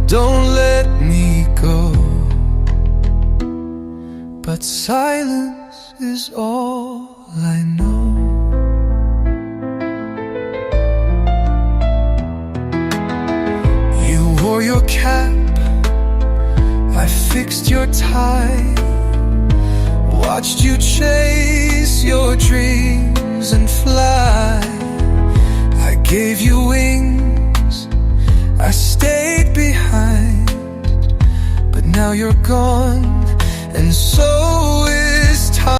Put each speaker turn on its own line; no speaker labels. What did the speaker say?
don't let me go. But silence is all I know. You wore your cap, I fixed your tie, watched you chase your dreams and fly. I gave you wings, I stayed behind, but now you're gone.